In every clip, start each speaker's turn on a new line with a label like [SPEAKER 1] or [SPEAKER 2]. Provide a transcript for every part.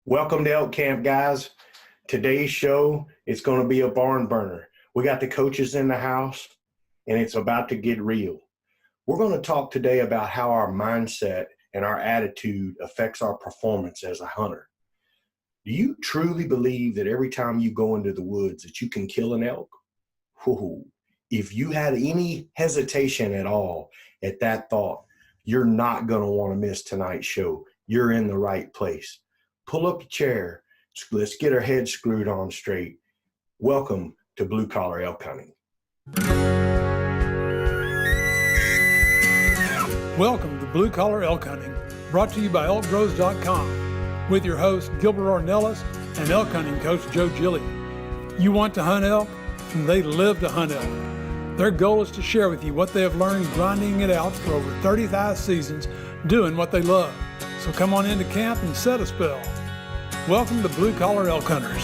[SPEAKER 1] Welcome to elk camp, guys. Today's show is going to be a barn burner. We got the coaches in the house, and it's about to get real. We're going to talk today about how our mindset and our attitude affects our performance as a hunter. Do you truly believe that every time you go into the woods that you can kill an elk? Whoa. If you had any hesitation at all at that thought, you're not going to want to miss tonight's show. You're in the right place. Pull up a chair. Let's get our heads screwed on straight. Welcome to Blue Collar Elk Hunting.
[SPEAKER 2] Welcome to Blue Collar Elk Hunting, brought to you by ElkBros.com, with your host Gilbert Ornelas and elk hunting coach Joe Gilly. You want to hunt elk, and they live to hunt elk. Their goal is to share with you what they have learned grinding it out for over 35 seasons, doing what they love. So come on into camp and set a spell. Welcome to Blue Collar Elk Hunters.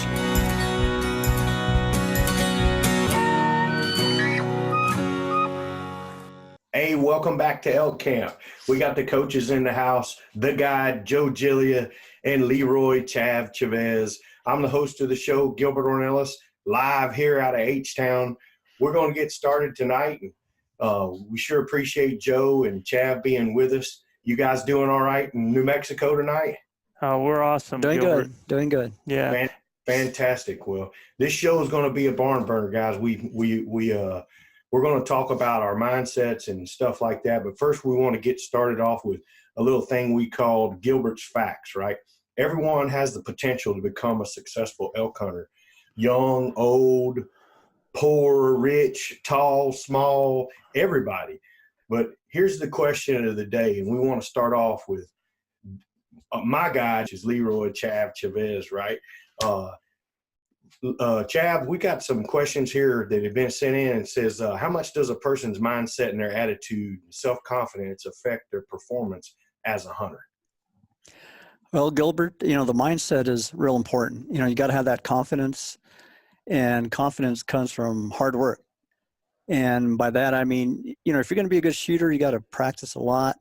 [SPEAKER 1] Hey, welcome back to elk camp. We got the coaches in the house, the guide, Joe Gillia, and Leroy Chavez. I'm the host of the show, Gilbert Ornelas, live here out of H-Town. We're going to get started tonight. We sure appreciate Joe and Chav being with us. You guys doing all right in New Mexico tonight?
[SPEAKER 3] We're awesome.
[SPEAKER 4] Doing
[SPEAKER 3] Gilbert.
[SPEAKER 4] Doing good.
[SPEAKER 3] Yeah.
[SPEAKER 1] Fantastic. Well, this show is going to be a barn burner, guys. We're going to talk about our mindsets and stuff like that. But first, we want to get started off with a little thing we called Gilbert's Facts, right? Everyone has the potential to become a successful elk hunter. Young, old, poor, rich, tall, small, everybody. But here's the question of the day, and we want to start off with my guy, which is Leroy Chavez, right? Chav, we got some questions here that have been sent in and says, how much does a person's mindset and their attitude and self-confidence affect their performance as a hunter?
[SPEAKER 4] Well, Gilbert, the mindset is real important. You got to have that confidence, and confidence comes from hard work. And by that, I mean, if you're going to be a good shooter, you got to practice a lot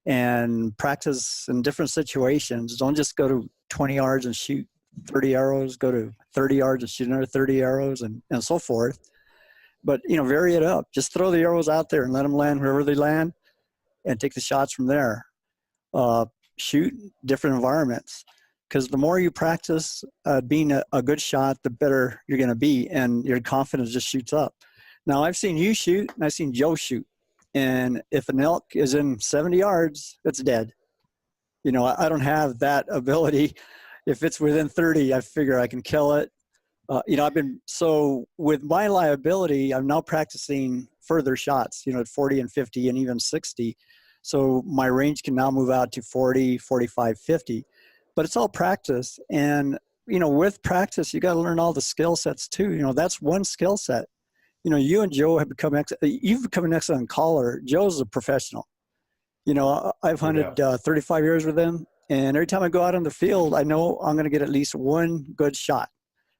[SPEAKER 4] and practice in different situations. Don't just go to 20 yards and shoot 30 arrows, go to 30 yards and shoot another 30 arrows and so forth. But, vary it up. Just throw the arrows out there and let them land wherever they land and take the shots from there. Shoot different environments, because the more you practice being a good shot, the better you're going to be, and your confidence just shoots up. Now, I've seen you shoot, and I've seen Joe shoot. And if an elk is in 70 yards, it's dead. I don't have that ability. If it's within 30, I figure I can kill it. So with my liability, I'm now practicing further shots, at 40 and 50 and even 60. So my range can now move out to 40, 45, 50. But it's all practice. And, with practice, you got to learn all the skill sets too. That's one skill set. You and Joe have you've become an excellent caller. Joe's a professional. I've hunted 35 years with him, and every time I go out on the field, I know I'm going to get at least one good shot.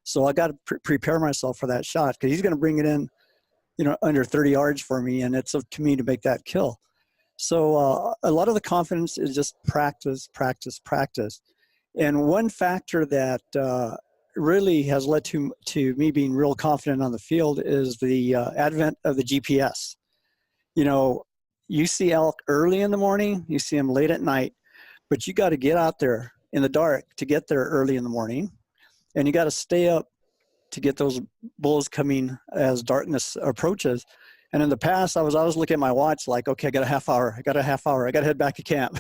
[SPEAKER 4] So I got to prepare myself for that shot, because he's going to bring it in, under 30 yards for me, and it's up to me to make that kill. So a lot of the confidence is just practice, practice, practice. And one factor that really has led to me being real confident on the field is the advent of the GPS. You see elk early in the morning, you see them late at night, but you got to get out there in the dark to get there early in the morning, and you got to stay up to get those bulls coming as darkness approaches. And in the past, I was always looking at my watch like, okay, I got a half hour, I got to head back to camp.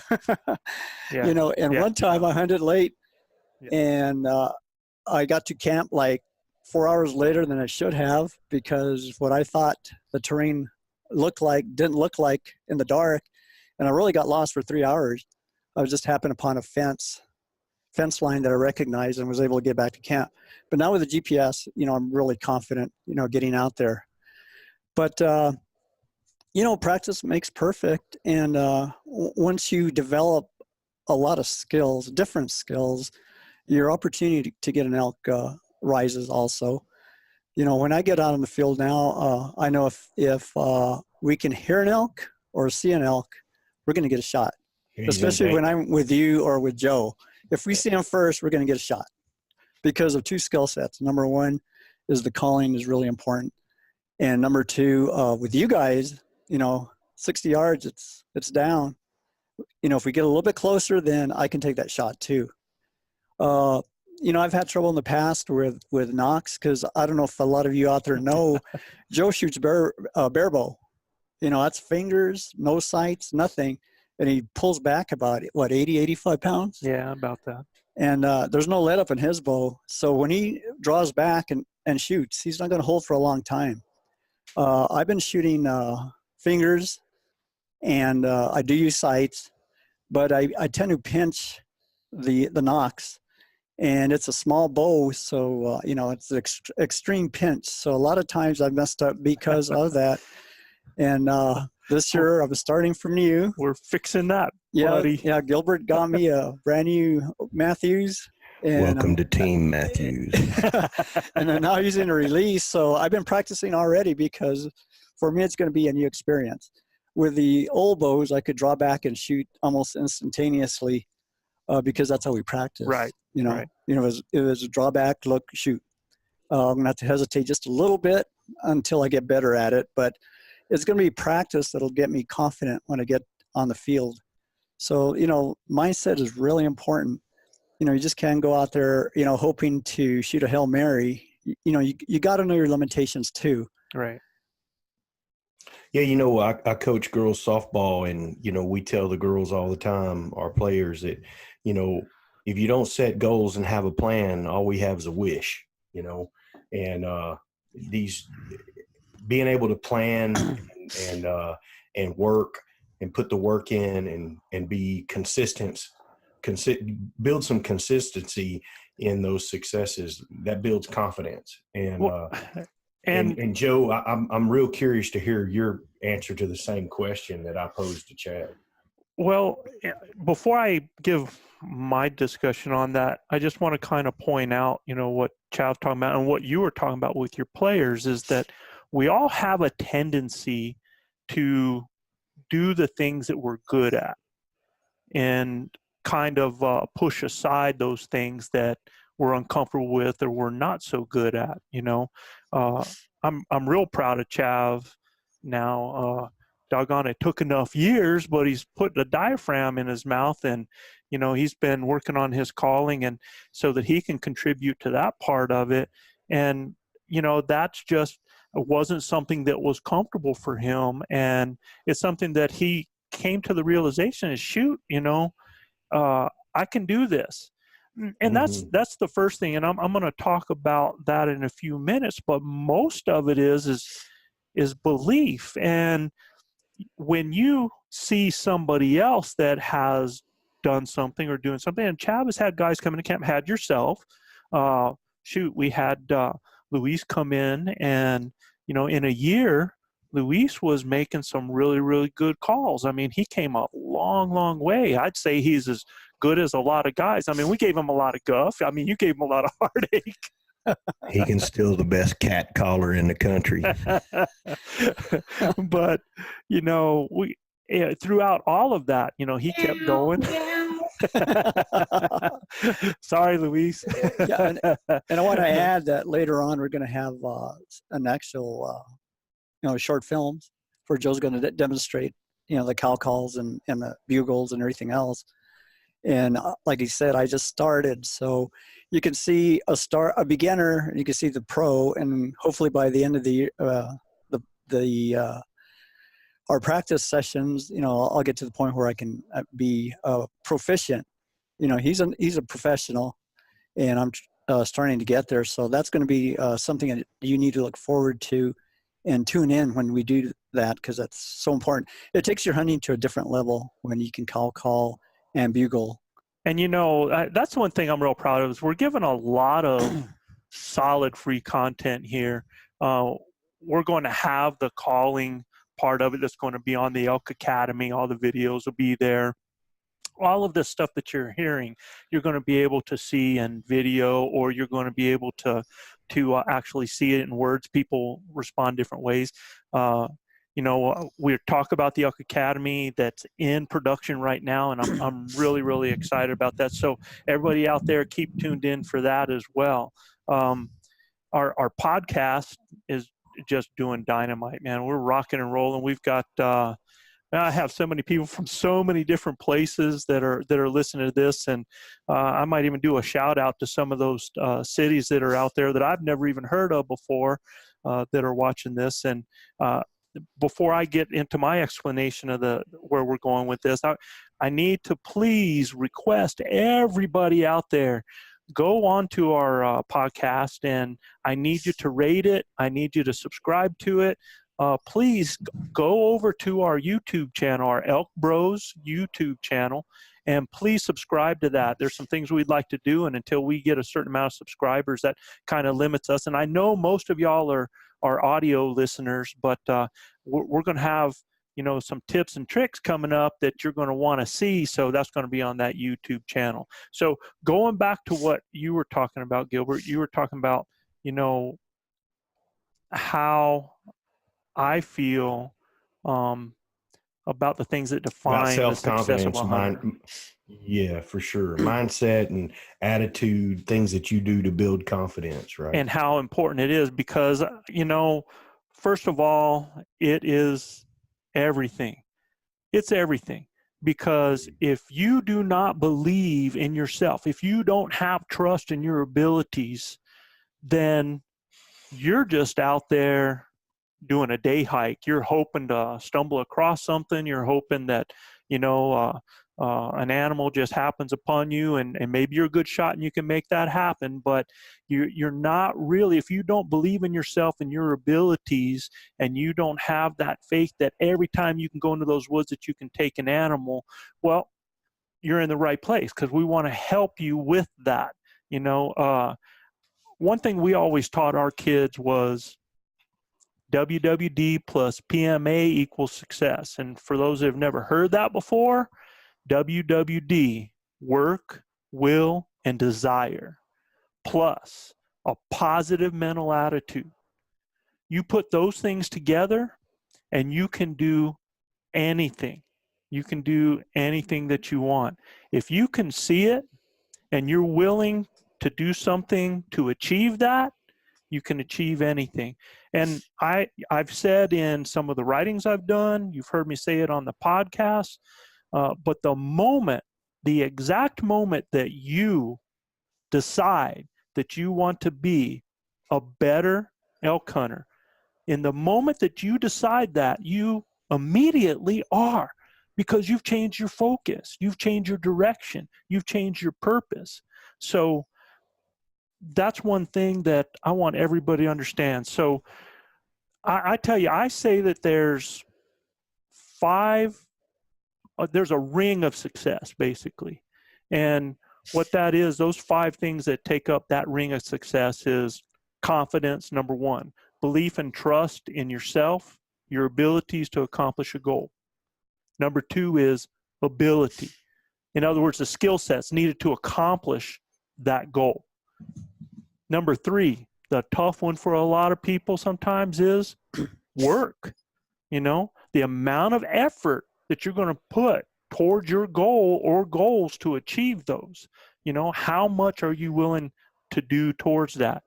[SPEAKER 4] One time I hunted late, and I got to camp like 4 hours later than I should have, because what I thought the terrain didn't look like in the dark. And I really got lost for 3 hours. I was just happened upon a fence line that I recognized and was able to get back to camp. But now with the GPS, I'm really confident, getting out there. But, practice makes perfect. And once you develop a lot of skills, different skills, your opportunity to get an elk rises also. When I get out in the field now, I know if we can hear an elk or see an elk, we're going to get a shot. Especially when I'm with you or with Joe. if we see them first, we're going to get a shot because of two skill sets. Number one is the calling is really important. And number two, with you guys, 60 yards, it's down. If we get a little bit closer, then I can take that shot too. I've had trouble in the past with knocks because I don't know if a lot of you out there know, Joe shoots bear bow. That's fingers, no sights, nothing. And he pulls back about, 80, 85 pounds?
[SPEAKER 3] Yeah, about that.
[SPEAKER 4] And there's no let up in his bow. So when he draws back and shoots, he's not going to hold for a long time. I've been shooting fingers, and I do use sights, but I tend to pinch the nocks. And it's a small bow, so, it's an extreme pinch. So a lot of times I've messed up because of that. And this year I was starting from you.
[SPEAKER 3] We're fixing that,
[SPEAKER 4] Yeah,
[SPEAKER 3] buddy.
[SPEAKER 4] yeah. Gilbert got me a brand new Matthews. And,
[SPEAKER 1] Welcome to Team Matthews.
[SPEAKER 4] and I'm now using a release. So I've been practicing already because for me it's going to be a new experience. With the old bows, I could draw back and shoot almost instantaneously because that's how we practice.
[SPEAKER 3] Right. Right.
[SPEAKER 4] It was a drawback, look, shoot. I'm going to have to hesitate just a little bit until I get better at it. But it's going to be practice that'll get me confident when I get on the field. So, mindset is really important. You just can't go out there, hoping to shoot a Hail Mary. You got to know your limitations too.
[SPEAKER 3] Right.
[SPEAKER 1] Yeah, I coach girls softball, and, we tell the girls all the time, our players, that, if you don't set goals and have a plan, all we have is a wish, and these being able to plan and work and put the work in and be consistent, build some consistency in those successes, that builds confidence. And Joe, I'm real curious to hear your answer to the same question that I posed to Chad.
[SPEAKER 3] Well, before I give my discussion on that, I just want to kind of point out, what Chad's talking about and what you were talking about with your players is that we all have a tendency to do the things that we're good at and kind of push aside those things that we're uncomfortable with or we're not so good at. I'm real proud of Chav now. Doggone, it took enough years, but he's put a diaphragm in his mouth, and he's been working on his calling, and so that he can contribute to that part of it. And that's just wasn't something that was comfortable for him, and it's something that he came to the realization is, shoot, I can do this. And that's the first thing, and I'm going to talk about that in a few minutes. But most of it is belief. And when you see somebody else that has done something or doing something, and Chav has had guys come into camp, had yourself. We had Luis come in, and in a year, Luis was making some really, really good calls. I mean, he came a long, long way. I'd say he's as good as a lot of guys. I mean, we gave him a lot of guff. I mean, you gave him a lot of heartache.
[SPEAKER 1] He can still the best cat caller in the country.
[SPEAKER 3] But, throughout all of that, he kept going. Sorry, Luis.
[SPEAKER 4] Yeah, and I want to add that later on we're going to have an actual, short films where Joe's going to demonstrate, the cow calls and the bugles and everything else. And like he said, I just started, so you can see a beginner, and you can see the pro, and hopefully by the end of our practice sessions, I'll get to the point where I can be proficient. He's a professional, and I'm starting to get there. So that's going to be something that you need to look forward to and tune in when we do that, because that's so important. It takes your hunting to a different level when you can call and bugle.
[SPEAKER 3] And that's one thing I'm real proud of is we're giving a lot of solid free content here. We're going to have the calling part of it that's going to be on the Elk Academy. All the videos will be there. All of this stuff that you're hearing, you're going to be able to see in video, or you're going to be able to actually see it in words. People respond different ways. we talk about the Elk Academy that's in production right now, and I'm really, really excited about that. So everybody out there, keep tuned in for that as well. Our podcast is just doing dynamite, man. We're rocking and rolling. We've got I have so many people from so many different places that are listening to this, and I might even do a shout out to some of those cities that are out there that I've never even heard of before that are watching this. And before I get into my explanation of where we're going with this, I need to please request everybody out there, go on to our podcast, and I need you to rate it. I need you to subscribe to it. Please go over to our YouTube channel, our ElkBros YouTube channel, and please subscribe to that. There's some things we'd like to do, and until we get a certain amount of subscribers, that kind of limits us. And I know most of y'all are audio listeners, but we're going to have some tips and tricks coming up that you're going to want to see. So that's going to be on that YouTube channel. So going back to what you were talking about, Gilbert, you were talking about, how I feel about the things that define the success of a hunter.
[SPEAKER 1] Yeah, for sure. Mindset and attitude, things that you do to build confidence, right?
[SPEAKER 3] And how important it is, because, first of all, it is everything. It's everything. Because if you do not believe in yourself, if you don't have trust in your abilities, then you're just out there doing a day hike. You're hoping to stumble across something. You're hoping that, an animal just happens upon you, and maybe you're a good shot and you can make that happen. But you're not really, if you don't believe in yourself and your abilities, and you don't have that faith that every time you can go into those woods that you can take an animal, well, you're in the right place, because we want to help you with that. One thing we always taught our kids was WWD plus PMA equals success. And for those that have never heard that before, WWD, work, will, and desire, plus a positive mental attitude. You put those things together and you can do anything. You can do anything that you want. If you can see it and you're willing to do something to achieve that, you can achieve anything. And I've said in some of the writings I've done, you've heard me say it on the podcast, but the exact moment that you decide that you want to be a better elk hunter, in the moment that you decide that, you immediately are, because you've changed your focus, you've changed your direction, you've changed your purpose. So that's one thing that I want everybody to understand. So I tell you, I say that there's a ring of success, basically. And what that is, those 5 things that take up that ring of success is confidence, number 1, belief and trust in yourself, your abilities to accomplish a goal. Number 2 is ability. In other words, the skill sets needed to accomplish that goal. Number 3, the tough one for a lot of people sometimes is work. The amount of effort that you're going to put towards your goal or goals to achieve those. How much are you willing to do towards that?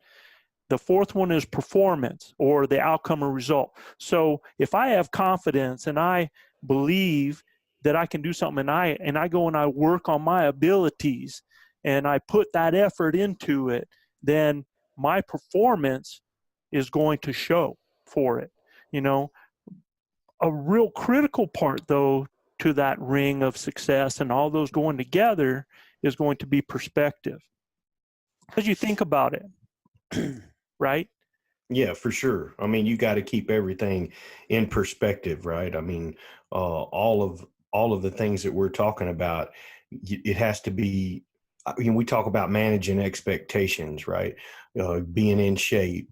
[SPEAKER 3] The 4th one is performance, or the outcome or result. So if I have confidence and I believe that I can do something, and I go and I work on my abilities and I put that effort into it, then my performance is going to show for it. A real critical part, though, to that ring of success and all those going together is going to be perspective. Because you think about it, right?
[SPEAKER 1] Yeah, for sure. I mean, you got to keep everything in perspective, right? I mean, all of the things that we're talking about, it has to be. We talk about managing expectations, right? Being in shape,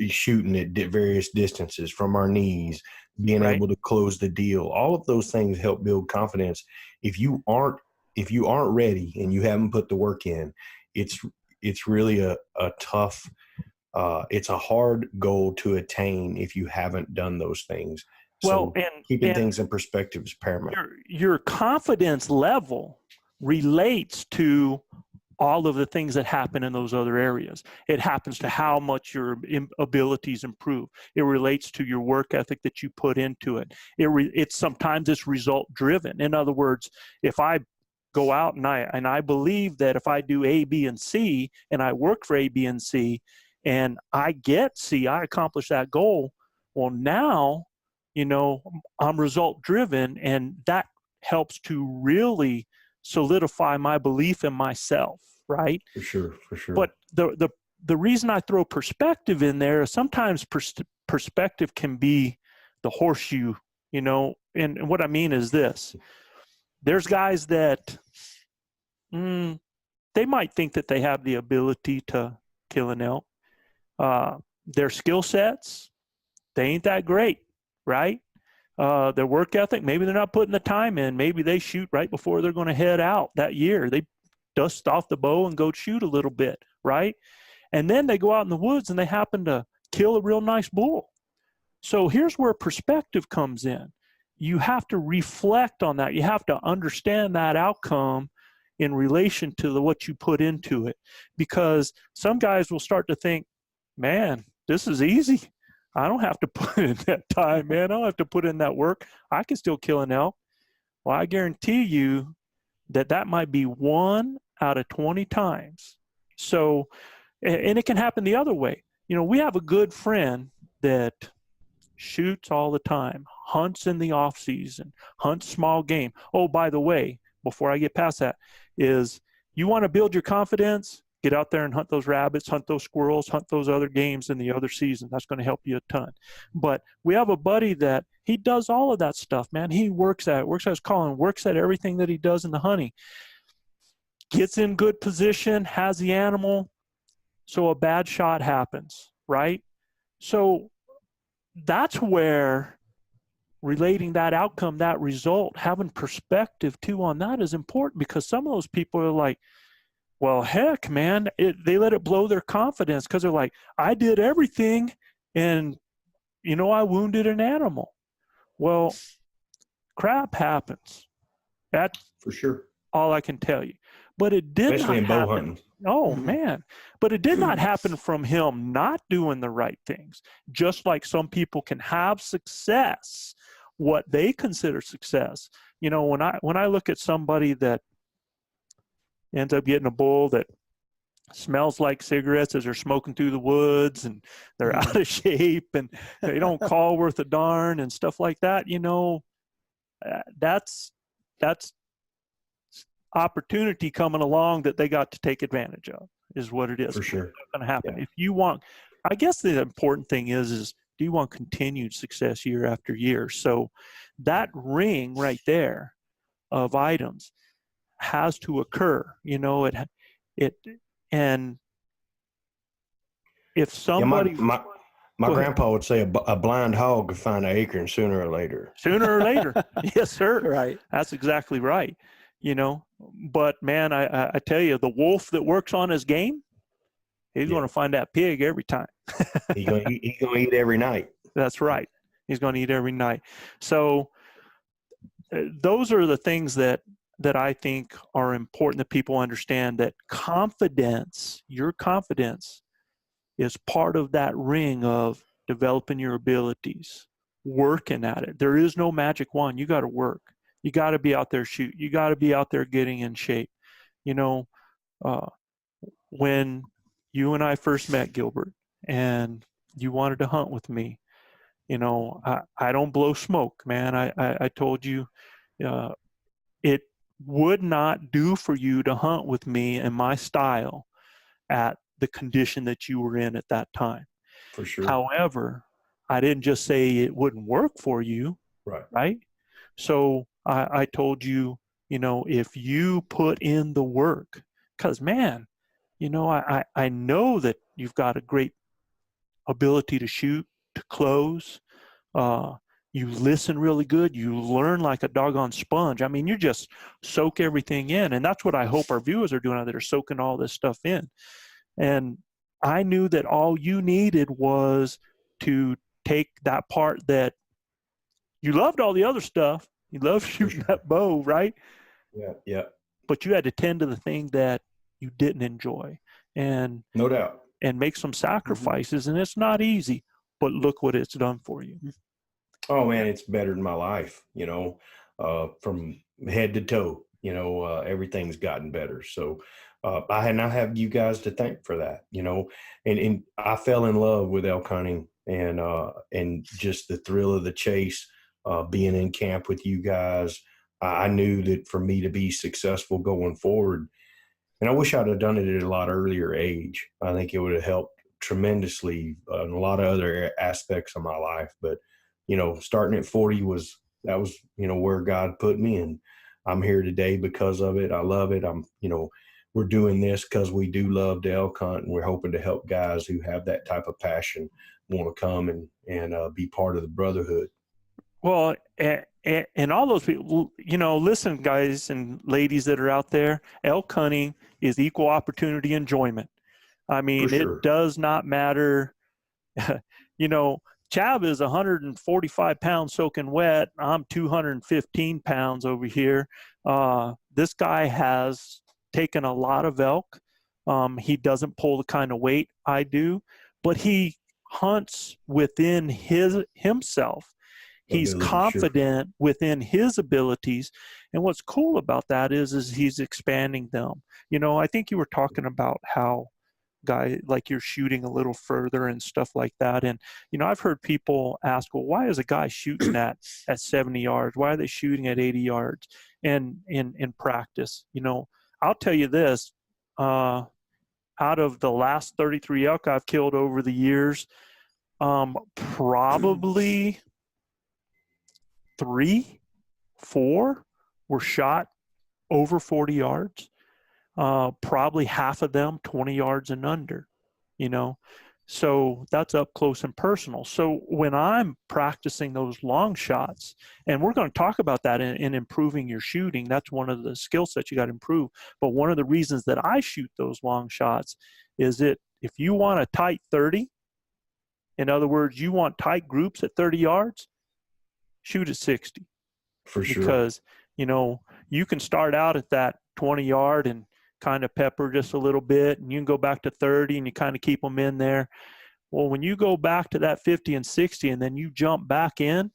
[SPEAKER 1] shooting at various distances from our knees, being
[SPEAKER 3] Right.
[SPEAKER 1] able to close the deal. All of those things help build confidence. If you aren't ready and you haven't put the work in, it's really a tough it's a hard goal to attain if you haven't done those things.
[SPEAKER 3] Well,
[SPEAKER 1] So keeping things in perspective is paramount.
[SPEAKER 3] Your confidence level relates to all of the things that happen in those other areas. It happens to how much your abilities improve. It relates to your work ethic that you put into it. It's sometimes it's result driven. In other words, if I go out and I believe that if I do A, B, and C, and I work for A, B, and C, and I get C, I accomplish that goal. Well, now, I'm result driven, and that helps to really solidify my belief in myself, right?
[SPEAKER 1] For sure.
[SPEAKER 3] But the reason I throw perspective in there is sometimes perspective can be the horseshoe, and what I mean is this. There's guys that they might think that they have the ability to kill an elk. Their skill sets, they ain't that great, right? Their work ethic, maybe they're not putting the time in. Maybe they shoot right before they're going to head out that year. They dust off the bow and go shoot a little bit, right? And then they go out in the woods and they happen to kill a real nice bull. So here's where perspective comes in. You have to reflect on that. You have to understand that outcome in relation to what you put into it. Because some guys will start to think, man, this is easy. I don't have to put in that time, man. I don't have to put in that work. I can still kill an elk. Well, I guarantee you that might be 1 out of 20 times. So, and it can happen the other way. We have a good friend that shoots all the time, hunts in the off season, hunts small game. Oh, by the way, before I get past that, is you want to build your confidence, get out there and hunt those rabbits, hunt those squirrels, hunt those other games in the other season. That's going to help you a ton. But we have a buddy that he does all of that stuff, man. He works at his calling, works at everything that he does in the hunting. Gets in good position, has the animal, so a bad shot happens, right? So that's where relating that outcome, that result, having perspective too on that is important, because some of those people are like, well, heck, man, they let it blow their confidence because they're like, I did everything and, I wounded an animal. Well, crap happens. That's
[SPEAKER 1] for sure
[SPEAKER 3] all I can tell you. But it did
[SPEAKER 1] especially
[SPEAKER 3] not
[SPEAKER 1] in bow
[SPEAKER 3] happen.
[SPEAKER 1] hunting.
[SPEAKER 3] Oh, man. But it did not happen from him not doing the right things. Just like some people can have success, what they consider success. When I look at somebody that ends up getting a bull that smells like cigarettes as they're smoking through the woods, and they're out of shape, and they don't call worth a darn and stuff like that, that's opportunity coming along that they got to take advantage of, is what it is.
[SPEAKER 1] For sure.
[SPEAKER 3] It's not going to happen.
[SPEAKER 1] Yeah.
[SPEAKER 3] If you want, I guess the important thing is do you want continued success year after year? So that ring right there of items has to occur, and if somebody,
[SPEAKER 1] my grandpa would say a blind hog could find an acorn sooner or later.
[SPEAKER 3] Yes, sir.
[SPEAKER 4] Right.
[SPEAKER 3] That's exactly right. But man, I tell you, the wolf that works on his game, he's going to find that pig every time.
[SPEAKER 1] He's gonna eat every night.
[SPEAKER 3] That's right. He's going to eat every night. So those are the things that I think are important that people understand, that your confidence is part of that ring of developing your abilities, working at it. There is no magic wand. You got to work. You got to be out there shooting. You got to be out there getting in shape. When you and I first met, Gilbert, and you wanted to hunt with me, I don't blow smoke, man. I told you it would not do for you to hunt with me and my style at the condition that you were in at that time.
[SPEAKER 1] For sure.
[SPEAKER 3] However, I didn't just say it wouldn't work for you. Right. So I told you, if you put in the work, because man, I know that you've got a great ability to shoot, to close. You listen really good. You learn like a doggone sponge. I mean, you just soak everything in. And that's what I hope our viewers are doing out there, soaking all this stuff in. And I knew that all you needed was to take that part that you loved all the other stuff. You loved shooting that bow, right?
[SPEAKER 1] Yeah, yeah,
[SPEAKER 3] But you had to tend to the thing that you didn't enjoy and
[SPEAKER 1] no doubt.
[SPEAKER 3] make some sacrifices. And it's not easy, but look what it's done for you.
[SPEAKER 1] Oh man, it's bettered my life, from head to toe. Everything's gotten better. So I have you guys to thank for that. And I fell in love with elk hunting and just the thrill of the chase, being in camp with you guys. I knew that for me to be successful going forward, and I wish I'd have done it at a lot earlier age. I think it would have helped tremendously in a lot of other aspects of my life. But starting at 40 was where God put me, and I'm here today because of it. I love it. We're doing this because we do love to elk hunt, and we're hoping to help guys who have that type of passion want to come and be part of the brotherhood.
[SPEAKER 3] Well, and all those people, listen, guys and ladies that are out there, elk hunting is equal opportunity enjoyment. I mean,
[SPEAKER 1] sure.
[SPEAKER 3] It does not matter. Chab is 145 pounds soaking wet. I'm 215 pounds over here. This guy has taken a lot of elk. He doesn't pull the kind of weight I do, but he hunts within himself. He's confident within his abilities. And what's cool about that is he's expanding them. I think you were talking about how like you're shooting a little further and stuff like that. And, I've heard people ask, well, why is a guy shooting at 70 yards? Why are they shooting at 80 yards? And in practice, I'll tell you this, out of the last 33 elk I've killed over the years, probably 3, 4 were shot over 40 yards. Probably half of them 20 yards and under, so that's up close and personal. So when I'm practicing those long shots, and we're going to talk about that in improving your shooting, that's one of the skill sets you got to improve. But one of the reasons that I shoot those long shots is if you want a tight 30, in other words, you want tight groups at 30 yards, shoot at 60.
[SPEAKER 1] For sure.
[SPEAKER 3] Because, you can start out at that 20 yard and kind of pepper just a little bit, and you can go back to 30 and you kind of keep them in there. Well, when you go back to that 50 and 60 and then you jump back in,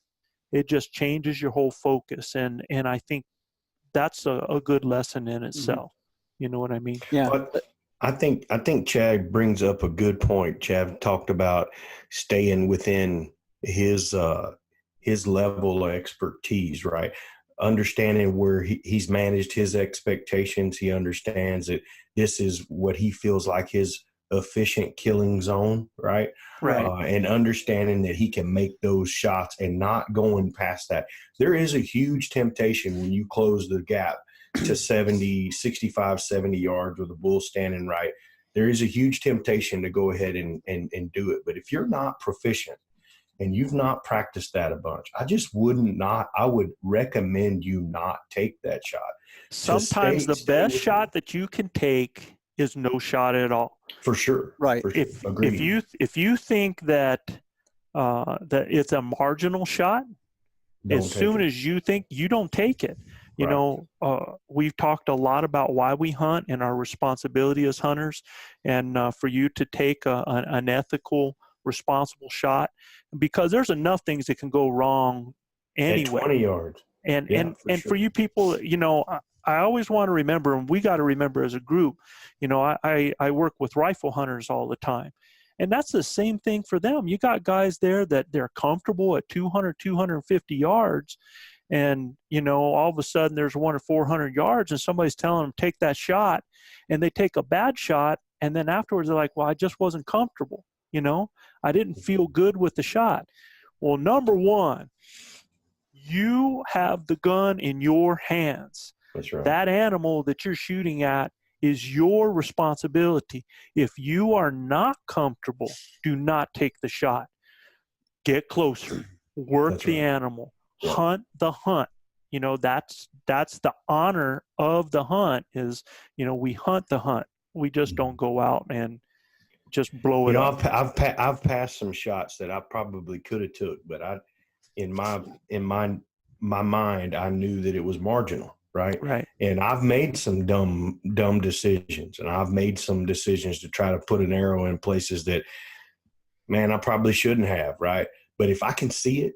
[SPEAKER 3] it just changes your whole focus. And I think that's a good lesson in itself. Mm-hmm. You know what I mean?
[SPEAKER 4] Yeah.
[SPEAKER 1] But I think Chad brings up a good point. Chad talked about staying within his level of expertise, right? Understanding where he's managed his expectations. He understands that this is what he feels like his efficient killing zone, right?
[SPEAKER 3] Right.
[SPEAKER 1] And understanding that he can make those shots and not going past that. There is a huge temptation when you close the gap to 65, 70 yards with a bull standing right. There is a huge temptation to go ahead and do it. But if you're not proficient, and you've not practiced that a bunch, I would recommend you not take that shot.
[SPEAKER 3] Sometimes the best shot that you can take is no shot at all.
[SPEAKER 1] For sure.
[SPEAKER 4] Right.
[SPEAKER 1] For sure.
[SPEAKER 3] If you think that it's a marginal shot, as soon as you think, you don't take it. We've talked a lot about why we hunt and our responsibility as hunters, and for you to take an ethical, responsible shot, because there's enough things that can go wrong anyway.
[SPEAKER 1] At 20 yards.
[SPEAKER 3] And for you people, I always want to remember, and we got to remember as a group, I work with rifle hunters all the time. And that's the same thing for them. You got guys there that they're comfortable at 200, 250 yards. And, all of a sudden there's 100 or 400 yards and somebody's telling them, take that shot. And they take a bad shot. And then afterwards they're like, well, I just wasn't comfortable. I didn't feel good with the shot. Well, number one, you have the gun in your hands.
[SPEAKER 1] That's right.
[SPEAKER 3] That animal that you're shooting at is your responsibility. If you are not comfortable, do not take the shot. Get closer. Work the animal. Yeah. Hunt the hunt. That's the honor of the hunt is, we hunt the hunt. We just don't go out and just blow
[SPEAKER 1] You
[SPEAKER 3] it
[SPEAKER 1] know,
[SPEAKER 3] up.
[SPEAKER 1] I've passed some shots that I probably could have took, but in my mind, I knew that it was marginal, right?
[SPEAKER 3] Right.
[SPEAKER 1] And I've made some dumb decisions, and I've made some decisions to try to put an arrow in places that, man, I probably shouldn't have, right? But if I can see it,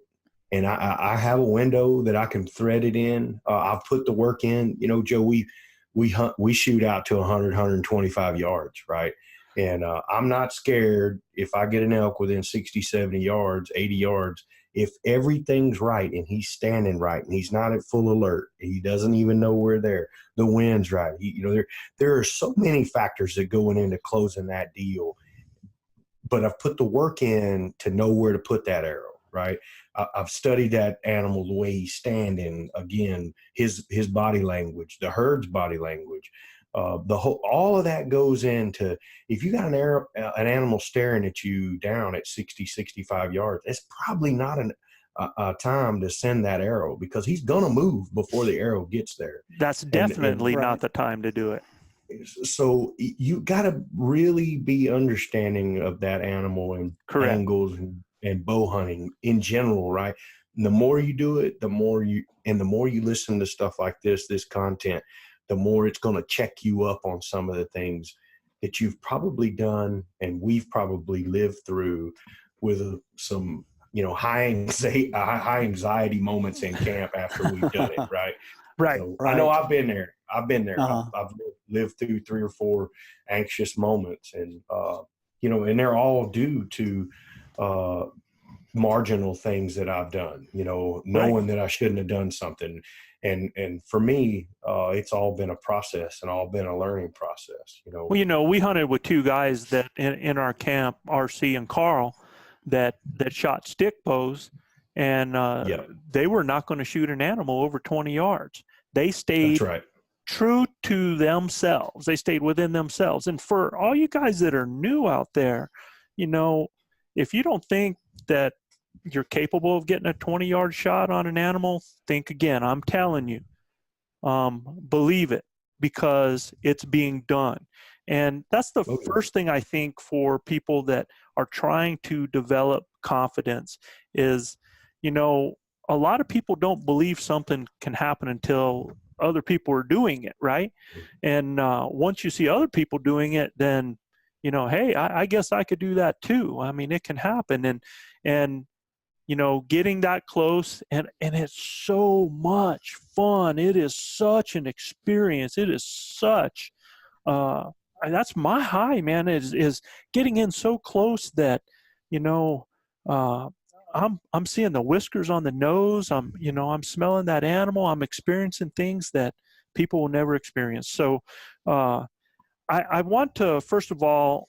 [SPEAKER 1] and I have a window that I can thread it in, I'll put the work in. You know, Joe, we shoot out to 100, 125 yards, right? And I'm not scared if I get an elk within 60, 70 yards, 80 yards. If everything's right and he's standing right and he's not at full alert, he doesn't even know we're there, the wind's right. There are so many factors that going into closing that deal. But I've put the work in to know where to put that arrow, right? I've studied that animal, the way he's standing, again, his body language, the herd's body language. All of that goes into, if you got an animal staring at you down at 60, 65 yards, it's probably not a time to send that arrow, because he's going to move before the arrow gets there.
[SPEAKER 3] That's definitely not the time to do it.
[SPEAKER 1] So you got to really be understanding of that animal and angles and bow hunting in general, right? And the more you do it, the more you listen to stuff like this content, the more it's going to check you up on some of the things that you've probably done and we've probably lived through with some, high anxiety moments in camp after we've done it, right?
[SPEAKER 3] Right.
[SPEAKER 1] So I know I've been there. I've lived through 3 or 4 anxious moments, and and they're all due to marginal things that I've done. Knowing that I shouldn't have done something, and for me, it's all been a process and all been a learning process.
[SPEAKER 3] Well, we hunted with 2 guys that in our camp, RC and Carl, that shot stick bows, and they were not going to shoot an animal over 20 yards. They stayed true to themselves. They stayed within themselves. And for all you guys that are new out there, if you don't think that you're capable of getting a 20-yard shot on an animal, think again. I'm telling you, believe it, because it's being done. And that's the first thing I think for people that are trying to develop confidence is, a lot of people don't believe something can happen until other people are doing it, right? And once you see other people doing it, then, hey, I guess I could do that too. I mean, it can happen. And getting that close, and it's so much fun. It is such an experience. It is such, that's my high, man, is getting in so close that, I'm seeing the whiskers on the nose. I'm smelling that animal. I'm experiencing things that people will never experience. So I want to, first of all,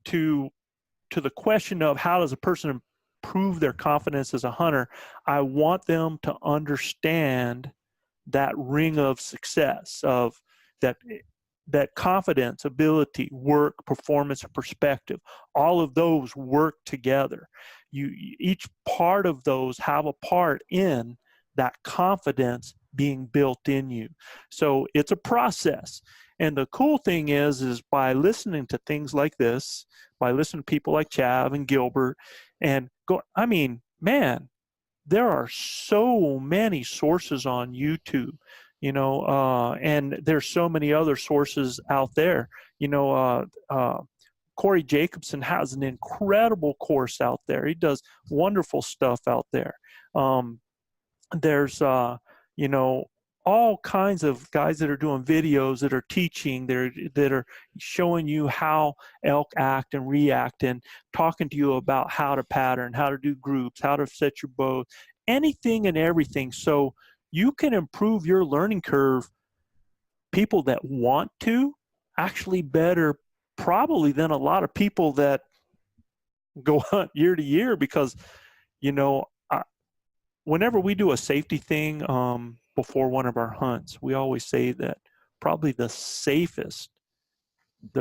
[SPEAKER 3] to the question of how does a person improve their confidence as a hunter, I want them to understand that ring of success, of that confidence, ability, work, performance, and perspective. All of those work together. Each part of those have a part in that confidence being built in you. So it's a process. And the cool thing is by listening to things like this, by listening to people like Chav and Gilbert, and man, there are so many sources on YouTube, and there's so many other sources out there. Corey Jacobson has an incredible course out there. He does wonderful stuff out there. There's, all kinds of guys that are doing videos, that are teaching, that are showing you how elk act and react, and talking to you about how to pattern, how to do groups, how to set your bow, anything and everything. So you can improve your learning curve. People that want to actually better probably than a lot of people that go hunt year to year, because, whenever we do a safety thing before one of our hunts, we always say that probably the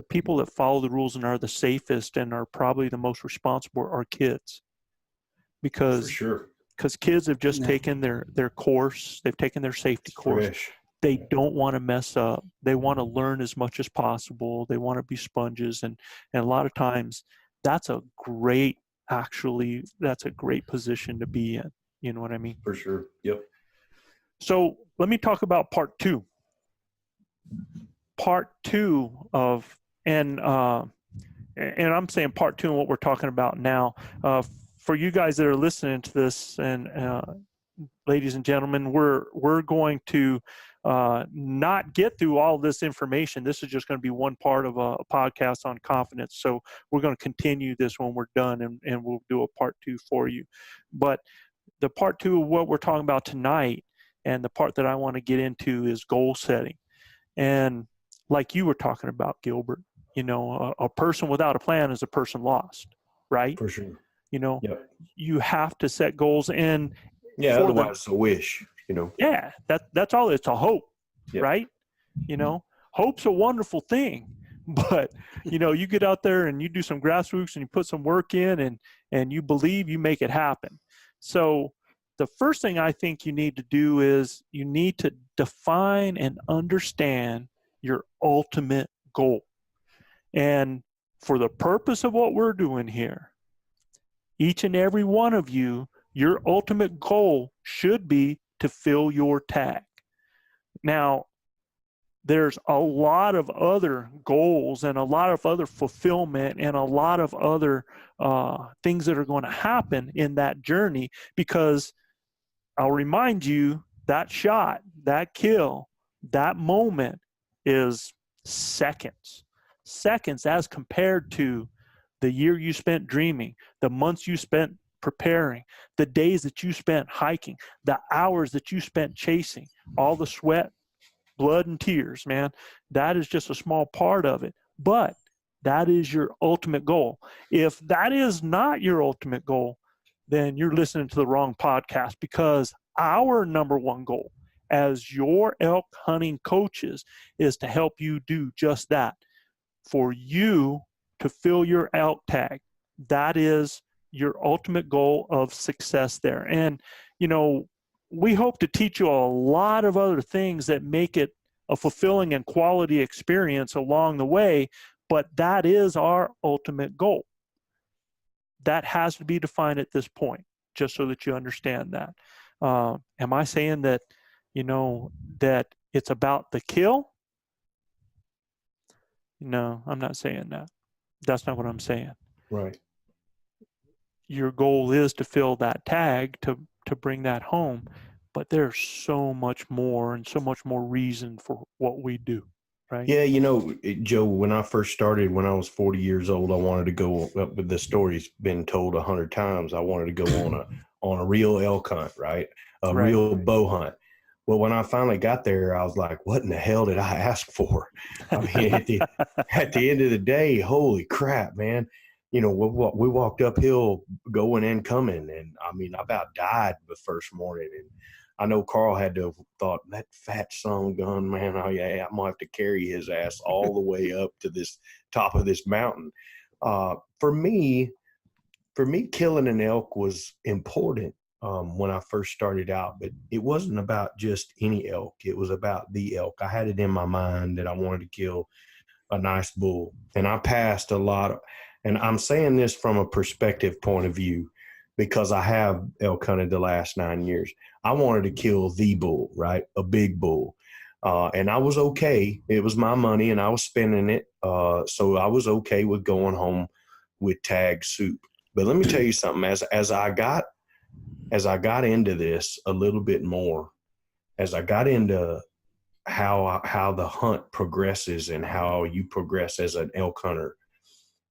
[SPEAKER 3] people that follow the rules and are the safest and are probably the most responsible are kids. Because kids have just taken their course, they've taken their safety course. They don't want to mess up. They want to learn as much as possible. They want to be sponges. And a lot of times that's a great position to be in. You know what I mean?
[SPEAKER 1] For sure. Yep.
[SPEAKER 3] So let me talk about part two. Part two of, and I'm saying part two of what we're talking about now. For you guys that are listening to this, and ladies and gentlemen, we're going to not get through all this information. This is just going to be one part of a podcast on confidence. So we're going to continue this when we're done, and we'll do a part two for you. But the part two of what we're talking about tonight, and the part that I want to get into, is goal setting. And like you were talking about, Gilbert, a person without a plan is a person lost, right?
[SPEAKER 1] For sure. Yep.
[SPEAKER 3] You have to set goals, and
[SPEAKER 1] otherwise it's a wish,
[SPEAKER 3] Yeah, that's all. It's a hope,
[SPEAKER 1] yep.
[SPEAKER 3] Right? Hope's a wonderful thing, but you get out there and you do some grassroots and you put some work in, and you believe, you make it happen. So the first thing I think you need to do is you need to define and understand your ultimate goal. And for the purpose of what we're doing here, each and every one of you, your ultimate goal should be to fill your tag. Now, there's a lot of other goals and a lot of other fulfillment and a lot of other things that are going to happen in that journey, because I'll remind you, that shot, that kill, that moment is seconds as compared to the year you spent dreaming, the months you spent preparing, the days that you spent hiking, the hours that you spent chasing, all the sweat, blood, and tears, man. That is just a small part of it. But that is your ultimate goal. If that is not your ultimate goal, then you're listening to the wrong podcast, because our number one goal as your elk hunting coaches is to help you do just that. For you to fill your elk tag, that is your ultimate goal of success there. And, we hope to teach you a lot of other things that make it a fulfilling and quality experience along the way, but that is our ultimate goal. That has to be defined at this point, just so that you understand that. Am I saying that, that it's about the kill? No, I'm not saying that. That's not what I'm saying.
[SPEAKER 1] Right.
[SPEAKER 3] Your goal is to fill that tag, to bring that home, but there's so much more and so much more reason for what we do, right?
[SPEAKER 1] Yeah, Joe, when I first started, when I was 40 years old, I wanted to go up, with the story's been told 100 times. I wanted to go on a real elk hunt, right? A real bow hunt. Well, when I finally got there, I was like, what in the hell did I ask for? I mean, at the end of the day, holy crap, man. We walked uphill going and coming, and I mean, I about died the first morning. And I know Carl had to have thought, that fat son of a gun, man, oh yeah, I'm gonna have to carry his ass all the way up to this top of this mountain. For me, killing an elk was important when I first started out, but it wasn't about just any elk. It was about the elk. I had it in my mind that I wanted to kill a nice bull, and I passed a lot of. And I'm saying this from a perspective point of view, because I have elk hunted the last 9 years. I wanted to kill the bull, right? A big bull. And I was okay. It was my money and I was spending it. So I was okay with going home with tag soup. But let me tell you something, as I got into this a little bit more, as I got into how the hunt progresses and how you progress as an elk hunter,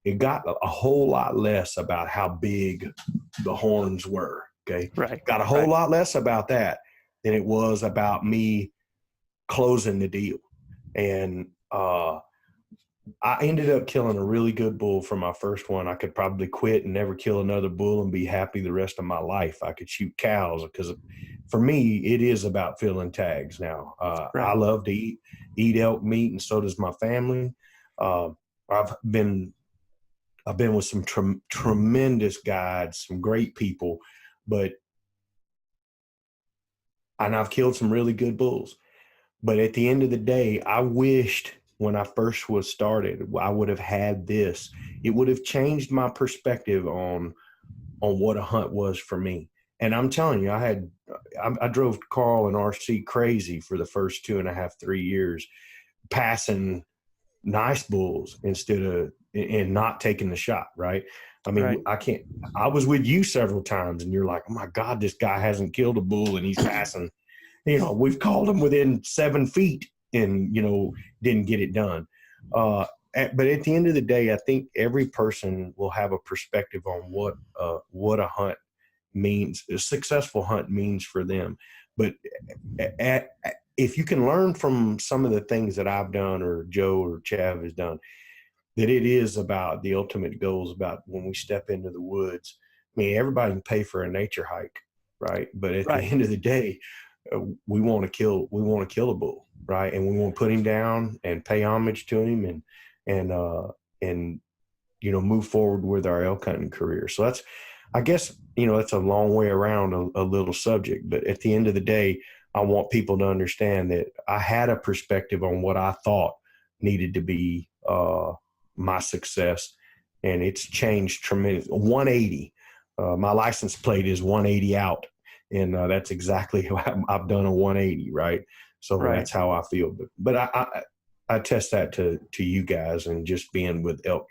[SPEAKER 1] it got a whole lot less about how big the horns were. Okay.
[SPEAKER 3] Right.
[SPEAKER 1] Got a whole lot less about that than it was about me closing the deal. And I ended up killing a really good bull for my first one. I could probably quit and never kill another bull and be happy the rest of my life. I could shoot cows, because for me, it is about filling tags now. I love to eat elk meat, and so does my family. I've been with some tremendous guides, some great people, and I've killed some really good bulls. But at the end of the day, I wished when I first was started, I would have had this. It would have changed my perspective on what a hunt was for me. And I'm telling you, I drove Carl and RC crazy for the first 2.5, 3 years, passing nice bulls instead of and not taking the shot. Right. I mean,
[SPEAKER 3] Right.
[SPEAKER 1] I was with you several times and you're like, oh my God, this guy hasn't killed a bull and he's passing, we've called him within 7 feet and, didn't get it done. But at the end of the day, I think every person will have a perspective on what a hunt means, a successful hunt means for them. But if you can learn from some of the things that I've done or Joe or Chav has done, that it is about the ultimate goals about when we step into the woods. I mean, everybody can pay for a nature hike, right? But at the end of the day, we want to kill a bull, right? And we want to put him down and pay homage to him and move forward with our elk hunting career. So that's, I guess, that's a long way around a little subject, but at the end of the day, I want people to understand that I had a perspective on what I thought needed to be my success, and it's changed tremendously. 180. My license plate is 180 out, and that's exactly how I've done a 180, right? So that's how I feel. But I attest that to you guys and just being with elk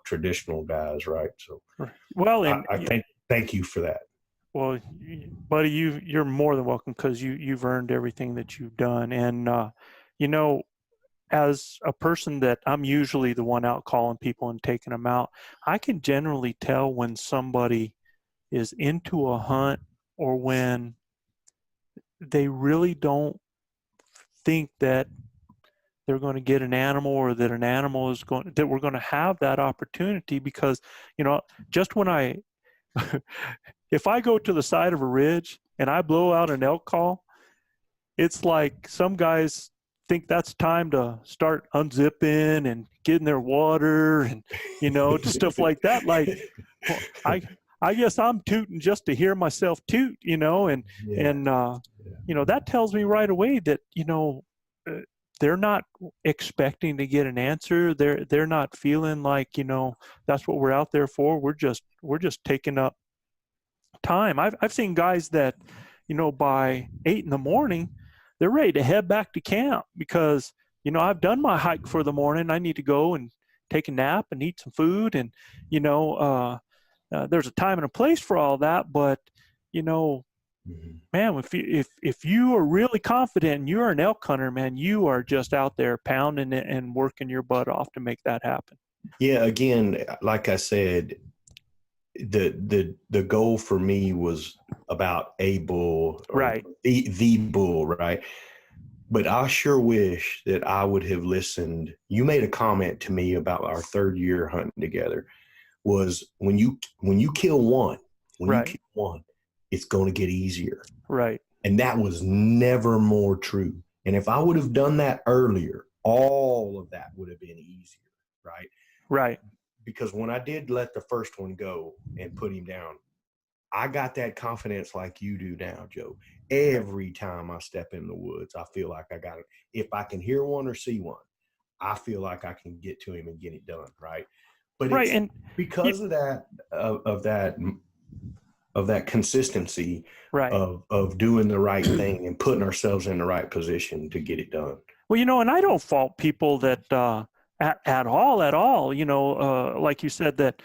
[SPEAKER 1] traditional guys, right? So
[SPEAKER 3] well, and
[SPEAKER 1] I thank you for that.
[SPEAKER 3] Well, buddy, you're more than welcome, because you've earned everything that you've done. And as a person that I'm usually the one out calling people and taking them out, I can generally tell when somebody is into a hunt or when they really don't think that they're going to get an animal, or that an animal is that we're going to have that opportunity. Because, just when if I go to the side of a ridge and I blow out an elk call, it's like some guys think that's time to start unzipping and getting their water and, stuff like that. Like, well, I guess I'm tooting just to hear myself toot, that tells me right away that, they're not expecting to get an answer. They're not feeling like, that's what we're out there for. We're just taking up time. I've seen guys that, by 8 a.m, they're ready to head back to camp because, I've done my hike for the morning. I need to go and take a nap and eat some food. And, there's a time and a place for all that. But, man, if you are really confident and you're an elk hunter, man, you are just out there pounding it and working your butt off to make that happen.
[SPEAKER 1] Yeah. Again, like I said, the goal for me was about a bull,
[SPEAKER 3] right?
[SPEAKER 1] The bull, right? But I sure wish that I would have listened. You made a comment to me about our 3rd year hunting together. Was when you kill one, you kill one, it's going to get easier,
[SPEAKER 3] right?
[SPEAKER 1] And that was never more true. And if I would have done that earlier, all of that would have been easier, right?
[SPEAKER 3] Right.
[SPEAKER 1] Because when I did let the first one go and put him down, I got that confidence like you do now, Joe. Every time I step in the woods, I feel like I got it. If I can hear one or see one, I feel like I can get to him and get it done, right? But it's
[SPEAKER 3] and
[SPEAKER 1] because of that consistency, of doing the right thing and putting ourselves in the right position to get it done.
[SPEAKER 3] Well, and I don't fault people that at all, like you said, that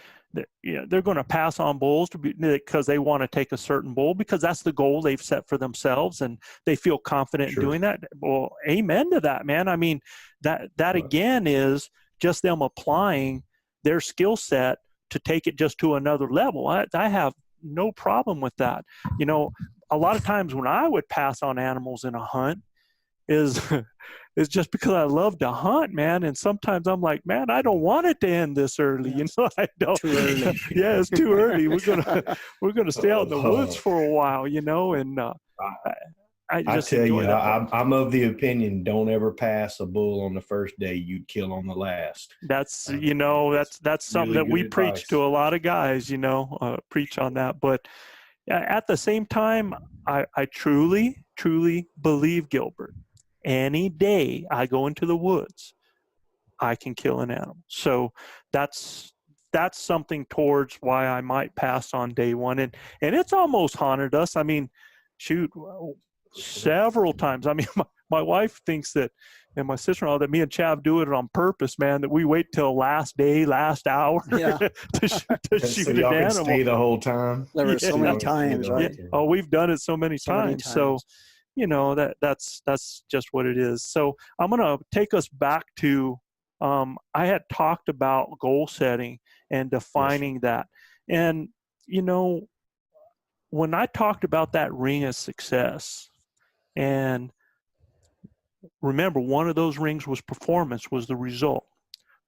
[SPEAKER 3] they're going to pass on bulls because they want to take a certain bull because that's the goal they've set for themselves and they feel confident in doing that. Well, amen to that, man. I mean, that again is just them applying their skill set to take it just to another level. I have no problem with that. A lot of times when I would pass on animals in a hunt is just because I love to hunt, man. And sometimes I'm like, man, I don't want it to end this early. I don't.
[SPEAKER 4] Too early.
[SPEAKER 3] Yeah, it's too early. We're gonna stay out in the woods for a while, and I just
[SPEAKER 1] tell
[SPEAKER 3] enjoy
[SPEAKER 1] you,
[SPEAKER 3] that.
[SPEAKER 1] I'm of the opinion, don't ever pass a bull on the first day you'd kill on the last.
[SPEAKER 3] That's that's something
[SPEAKER 1] really
[SPEAKER 3] that we
[SPEAKER 1] good
[SPEAKER 3] preach
[SPEAKER 1] advice
[SPEAKER 3] to a lot of guys, preach on that. But at the same time, I truly believe, Gilbert, any day I go into the woods, I can kill an animal. So that's something towards why I might pass on day one. And it's almost haunted us. I mean, shoot, several times. I mean, my wife thinks that, and my sister-in-law, that me and Chav do it on purpose, man, that we wait till last day, last hour
[SPEAKER 4] Yeah.
[SPEAKER 3] to shoot
[SPEAKER 1] So
[SPEAKER 3] an
[SPEAKER 1] y'all can
[SPEAKER 3] animal.
[SPEAKER 1] stay the whole time.
[SPEAKER 4] There were so many
[SPEAKER 1] Yeah.
[SPEAKER 4] times,
[SPEAKER 1] Yeah.
[SPEAKER 4] right?
[SPEAKER 3] Oh, we've done it so many
[SPEAKER 4] So many
[SPEAKER 3] times. So, you know, that's just what it is. So I'm going to take us back to, I had talked about goal setting and defining that. And, you know, when I talked about that ring of success, and remember, one of those rings was performance, was the result.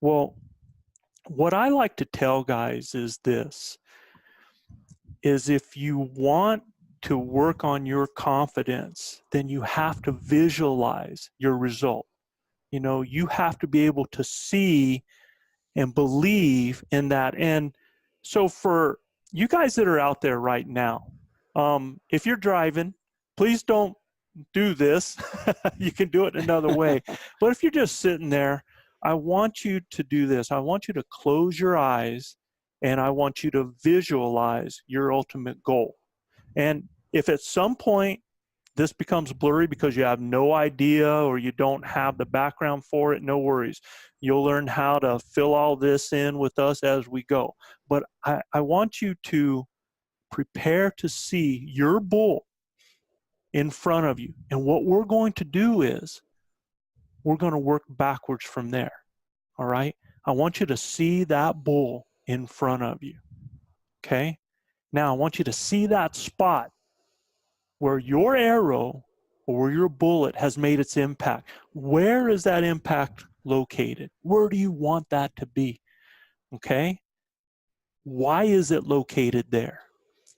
[SPEAKER 3] Well, what I like to tell guys is this, is if you want to work on your confidence, then you have to visualize your result. You know, you have to be able to see and believe in that. And so for you guys that are out there right now, if you're driving, please don't do this. You can do it another way. But if you're just sitting there, I want you to do this. I want you to close your eyes and I want you to visualize your ultimate goal. And if at some point this becomes blurry because you have no idea or you don't have the background for it, no worries. You'll learn how to fill all this in with us as we go. But I want you to prepare to see your bull in front of you. And what we're going to do is we're going to work backwards from there. All right? I want you to see that bull in front of you. Okay? Now I want you to see that spot where your arrow or where your bullet has made its impact. Where is that impact located? Where do you want that to be? Okay? Why is it located there?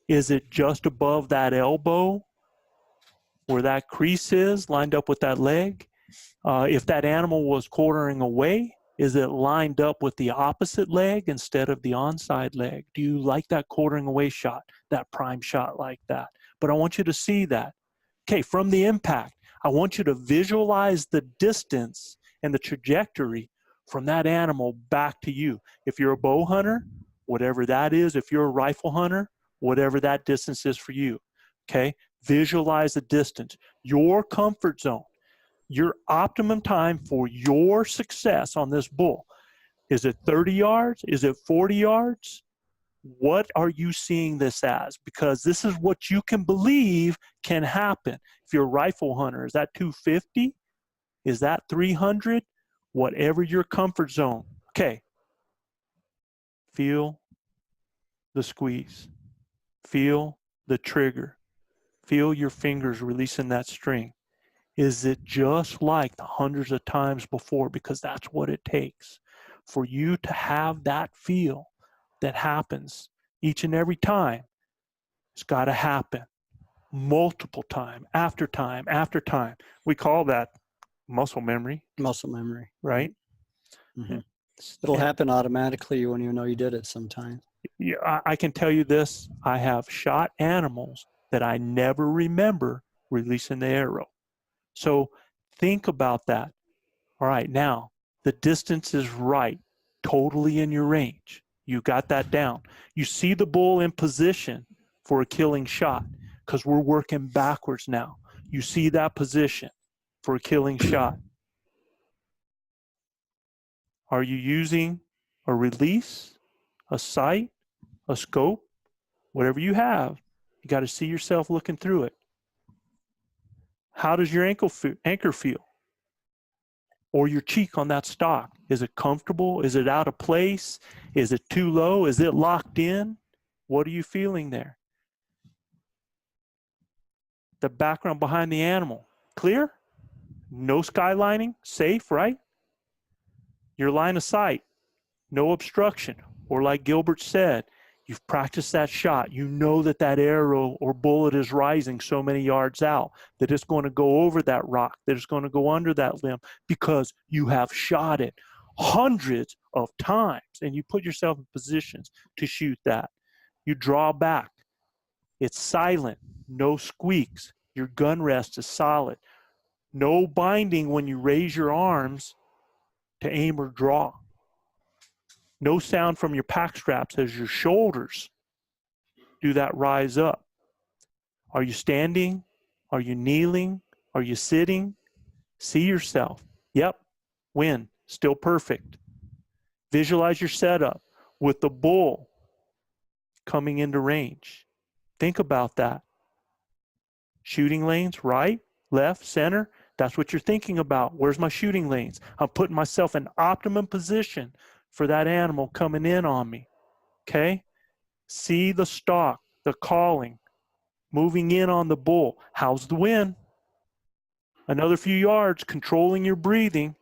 [SPEAKER 3] Is it just above that elbow where that crease is, lined up with that leg? If that animal was quartering away, is it lined up with the opposite leg instead of the onside leg? Do you like that quartering away shot, that prime shot like that? But I want you to see that. Okay, from the impact, I want you to visualize the distance and the trajectory from that animal back to you. If you're a bow hunter, whatever that is. If you're a rifle hunter, whatever that distance is for you. Okay, visualize the distance, your comfort zone, your optimum time for your success on this bull. Is it 30 yards? Is it 40 yards? What are you seeing this as? Because this is what you can believe can happen. If you're a rifle hunter, is that 250? Is that 300? Whatever your comfort zone. Okay. Feel the squeeze. Feel the trigger. Feel your fingers releasing that string. Is it just like the hundreds of times before? Because that's what it takes for you to have that feel that happens each and every time. It's got to happen multiple time after time after time. We call that muscle memory.
[SPEAKER 4] Muscle memory.
[SPEAKER 3] Right?
[SPEAKER 4] Mm-hmm. It'll happen automatically when you know you did it sometimes.
[SPEAKER 3] Yeah, I can tell you this. I have shot animals that I never remember releasing the arrow. So think about that. All right, now the distance is right, totally in your range. You got that down. You see the bull in position for a killing shot because we're working backwards now. You see that position for a killing shot. Are you using a release, a sight, a scope? Whatever you have, you got to see yourself looking through it. How does your anchor feel? Or your cheek on that stock? Is it comfortable? Is it out of place? Is it too low? Is it locked in? What are you feeling there? The background behind the animal, clear? No skylining, safe, right? Your line of sight, no obstruction. Or like Gilbert said, you've practiced that shot. You know that that arrow or bullet is rising so many yards out, that it's going to go over that rock, that it's going to go under that limb because you have shot it hundreds of times and you put yourself in positions to shoot that. You draw back. It's silent, no squeaks. Your gun rest is solid. No binding when you raise your arms to aim or draw. No sound from your pack straps as your shoulders do that rise up. Are you standing? Are you kneeling? Are you sitting? See yourself. Yep, win, still perfect. Visualize your setup with the bull coming into range. Think about that. Shooting lanes, right, left, center. That's what you're thinking about. Where's my shooting lanes? I'm putting myself in optimum position for that animal coming in on me. Okay? See the stalk, the calling, moving in on the bull. How's the wind? Another few yards, controlling your breathing.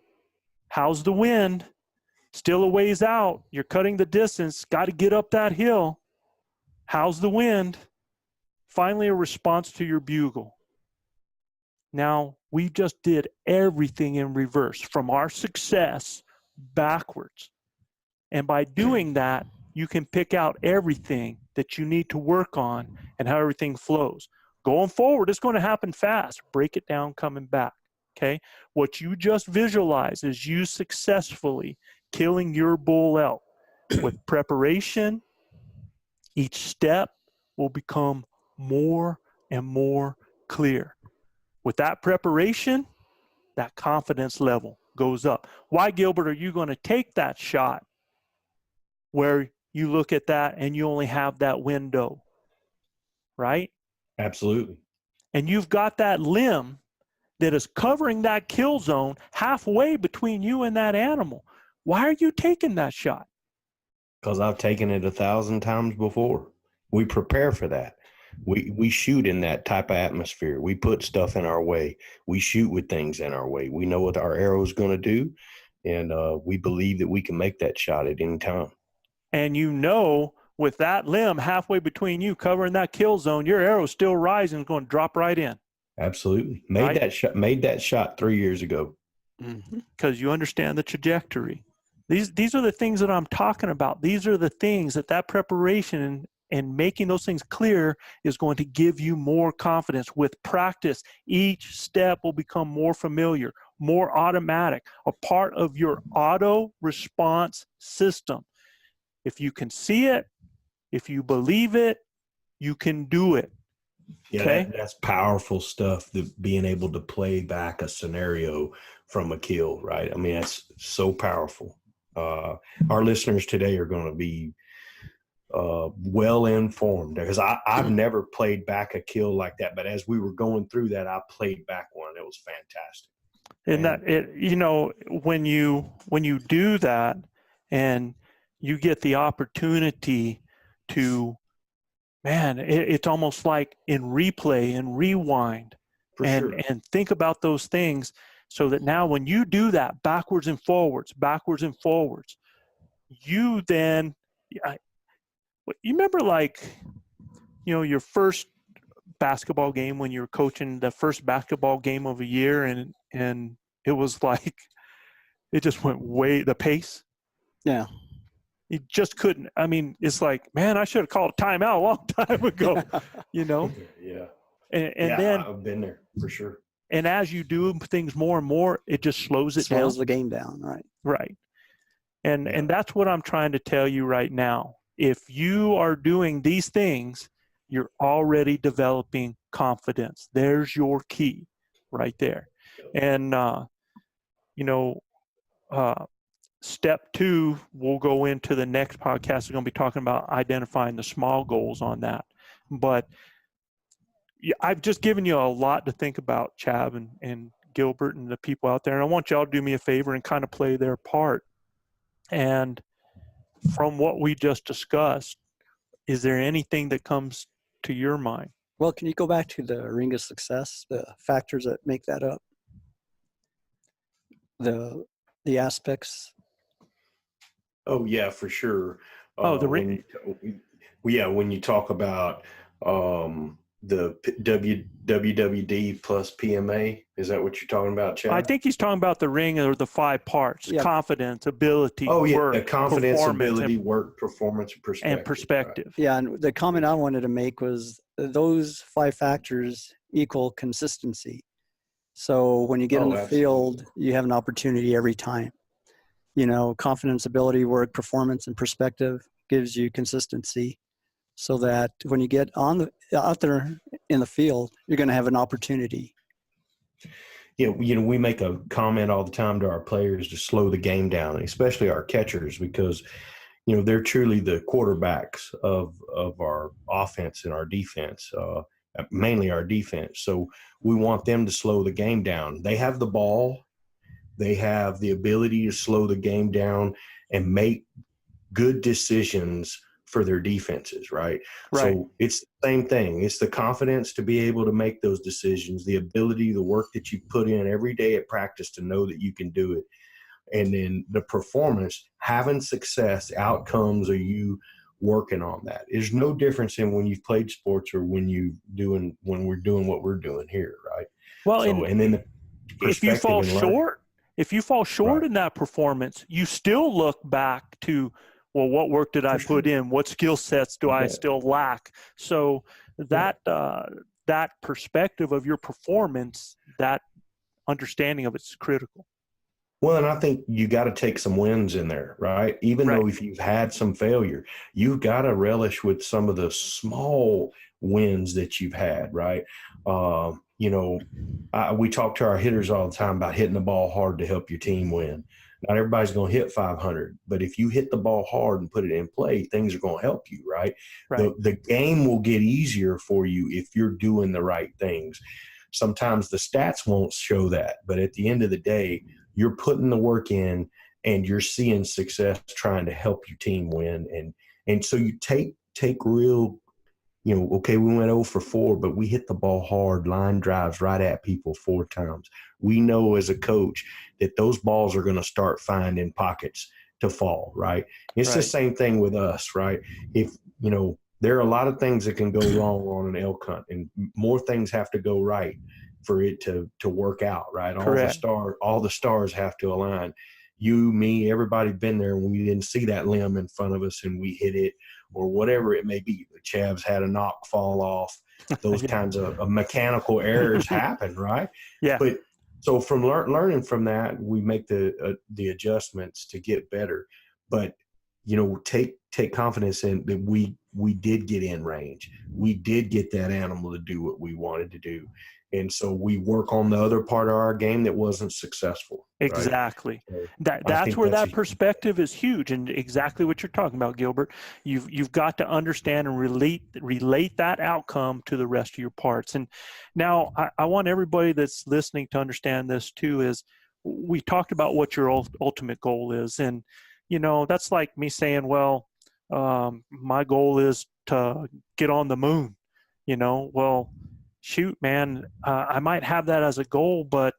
[SPEAKER 3] How's the wind? Still a ways out. You're cutting the distance. Got to get up that hill. How's the wind? Finally, a response to your bugle. Now, we just did everything in reverse from our success backwards. And by doing that, you can pick out everything that you need to work on and how everything flows. Going forward, it's going to happen fast. Break it down coming back. Okay? What you just visualize is you successfully killing your bull elk. With preparation, each step will become more and more clear. With that preparation, that confidence level goes up. Why, Gilbert, are you going to take that shot where you look at that and you only have that window, right?
[SPEAKER 1] Absolutely.
[SPEAKER 3] And you've got that limb that is covering that kill zone halfway between you and that animal. Why are you taking that shot?
[SPEAKER 1] Because I've taken it 1,000 times before. We prepare for that. We shoot in that type of atmosphere. We put stuff in our way. We shoot with things in our way. We know what our arrow is going to do, and we believe that we can make that shot at any time.
[SPEAKER 3] And you know, with that limb halfway between you covering that kill zone, your arrow's still rising, going to drop right in.
[SPEAKER 1] Absolutely.
[SPEAKER 3] Right?
[SPEAKER 1] Made that shot 3 years ago.
[SPEAKER 3] Because you understand the trajectory. These are the things that I'm talking about. These are the things that preparation and making those things clear is going to give you more confidence. With practice, each step will become more familiar, more automatic, a part of your auto response system. If you can see it, if you believe it, you can do it.
[SPEAKER 1] Yeah,
[SPEAKER 3] okay?
[SPEAKER 1] that's powerful stuff, being able to play back a scenario from a kill, right? I mean, that's so powerful. Our listeners today are going to be well informed, because I've never played back a kill like that, but as we were going through that, I played back one. It was fantastic.
[SPEAKER 3] And that it, you know, when you do that and you get the opportunity to, man, it's almost like in replay and rewind and think about those things, so that now when you do that backwards and forwards, you then, you remember, like, you know, your first basketball game when you were coaching the first basketball game of a year, and it was like, it just went way, the pace.
[SPEAKER 4] Yeah.
[SPEAKER 3] You just couldn't. I mean, it's like, man, I should have called a timeout a long time ago, you know?
[SPEAKER 1] Yeah.
[SPEAKER 3] And then
[SPEAKER 1] I've been there for sure.
[SPEAKER 3] And as you do things more and more, it just slows it down.
[SPEAKER 4] Slows the game down, right?
[SPEAKER 3] Right. And that's what I'm trying to tell you right now. If you are doing these things, you're already developing confidence. There's your key right there. And, step 2, we'll go into the next podcast. We're going to be talking about identifying the small goals on that. But I've just given you a lot to think about, Chav and Gilbert and the people out there. And I want y'all to do me a favor and kind of play their part. And from what we just discussed, is there anything that comes to your mind?
[SPEAKER 4] Well, can you go back to the ring of success, the factors that make that up? The aspects.
[SPEAKER 1] Oh yeah, for sure.
[SPEAKER 3] The ring.
[SPEAKER 1] When you talk about the WWD plus PMA, is that what you're talking about, Chad?
[SPEAKER 3] I think he's talking about the ring, or the 5 parts: confidence, ability, work,
[SPEAKER 1] the confidence, ability, work, performance,
[SPEAKER 3] and perspective.
[SPEAKER 1] Right.
[SPEAKER 4] Yeah, and the comment I wanted to make was those 5 factors equal consistency. So when you get in the
[SPEAKER 1] absolutely.
[SPEAKER 4] field, you have an opportunity every time. You know, confidence, ability, work, performance, and perspective gives you consistency, so that when you get out there in the field, you're going to have an opportunity.
[SPEAKER 1] Yeah, we make a comment all the time to our players to slow the game down, especially our catchers, because they're truly the quarterbacks of our offense and our defense, mainly our defense. So we want them to slow the game down. They have the ball, they have the ability to slow the game down and make good decisions for their defenses, right? So it's the same thing. It's the confidence to be able to make those decisions, the ability, the work that you put in every day at practice to know that you can do it. And then the performance, having success, outcomes, are you working on that? There's no difference in when you've played sports or when we're doing what we're doing here, right?
[SPEAKER 3] Well,
[SPEAKER 1] and then the
[SPEAKER 3] if you fall
[SPEAKER 1] perspective and learning.
[SPEAKER 3] short in that performance, you still look back to, well, what work did I put in? What skill sets do I still lack? So that perspective of your performance, that understanding of it's critical.
[SPEAKER 1] Well, and I think you got to take some wins in there, right? Even though if you've had some failure, you've got to relish with some of the small wins that you've had, right? We talk to our hitters all the time about hitting the ball hard to help your team win. Not everybody's going to hit 500, but if you hit the ball hard and put it in play, things are going to help you, right? The game will get easier for you if you're doing the right things. Sometimes the stats won't show that, but at the end of the day, you're putting the work in and you're seeing success trying to help your team win. And so you take real, okay, we went 0 for 4, but we hit the ball hard, line drives right at people 4 times. We know as a coach that those balls are going to start finding pockets to fall, right? It's the same thing with us, right? If, there are a lot of things that can go wrong on an elk hunt, and more things have to go right for it to work out, right? All the stars have to align. You, me, everybody been there, and we didn't see that limb in front of us and we hit it, or whatever it may be. The Chavs had a knock fall off. Those kinds of mechanical errors happen, right?
[SPEAKER 3] Yeah.
[SPEAKER 1] But so from learning from that, we make the adjustments to get better. But take confidence in that we did get in range. We did get that animal to do what we wanted to do. And so we work on the other part of our game that wasn't successful.
[SPEAKER 3] Exactly.
[SPEAKER 1] Right? So
[SPEAKER 3] that's where that perspective is huge, and exactly what you're talking about, Gilbert. You've got to understand and relate that outcome to the rest of your parts. And now I want everybody that's listening to understand this too. Is we talked about what your ultimate goal is, and that's like me saying, well, my goal is to get on the moon. Well, shoot, man, I might have that as a goal, but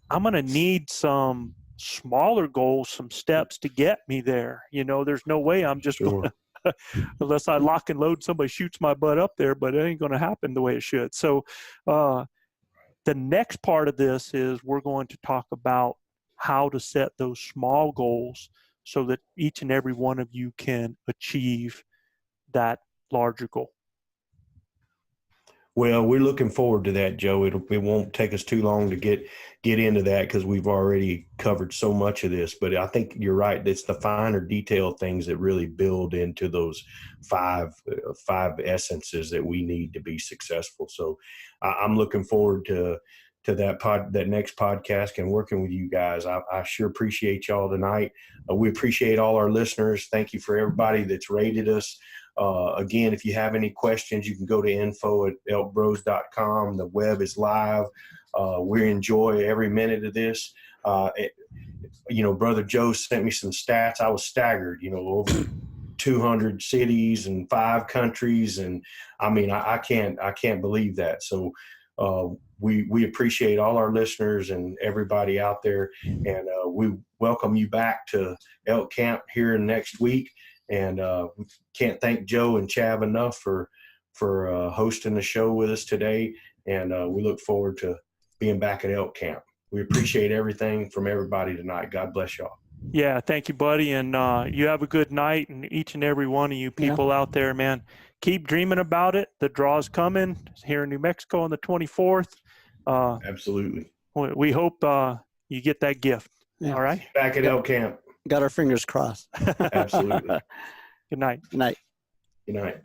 [SPEAKER 3] I'm going to need some smaller goals, some steps to get me there. There's no way I'm just going to, unless I lock and load, somebody shoots my butt up there, but it ain't going to happen the way it should. So the next part of this is we're going to talk about how to set those small goals so that each and every one of you can achieve that larger goal.
[SPEAKER 1] Well, we're looking forward to that, Joe. It won't take us too long to get into that because we've already covered so much of this. But I think you're right. It's the finer detailed things that really build into those five essences that we need to be successful. So I'm looking forward to that next podcast and working with you guys. I sure appreciate y'all tonight. We appreciate all our listeners. Thank you for everybody that's rated us. Again, if you have any questions, you can go to info@elkbros.com. The web is live. We enjoy every minute of this. Brother Joe sent me some stats. I was staggered, over 200 cities and 5 countries. And I mean, I can't believe that. So we appreciate all our listeners and everybody out there. And we welcome you back to Elk Camp here next week. And we can't thank Joe and Chav enough for hosting the show with us today. And we look forward to being back at Elk Camp. We appreciate everything from everybody tonight. God bless y'all.
[SPEAKER 3] Yeah, thank you, buddy. And you have a good night. And each and every one of you people out there, man, keep dreaming about it. The draw's coming here in New Mexico on the 24th.
[SPEAKER 1] Absolutely.
[SPEAKER 3] We hope you get that gift.
[SPEAKER 4] Yeah.
[SPEAKER 3] All right.
[SPEAKER 1] Back at elk camp.
[SPEAKER 4] Got our fingers crossed.
[SPEAKER 1] Absolutely.
[SPEAKER 3] Good night.
[SPEAKER 4] Night.
[SPEAKER 1] Good night.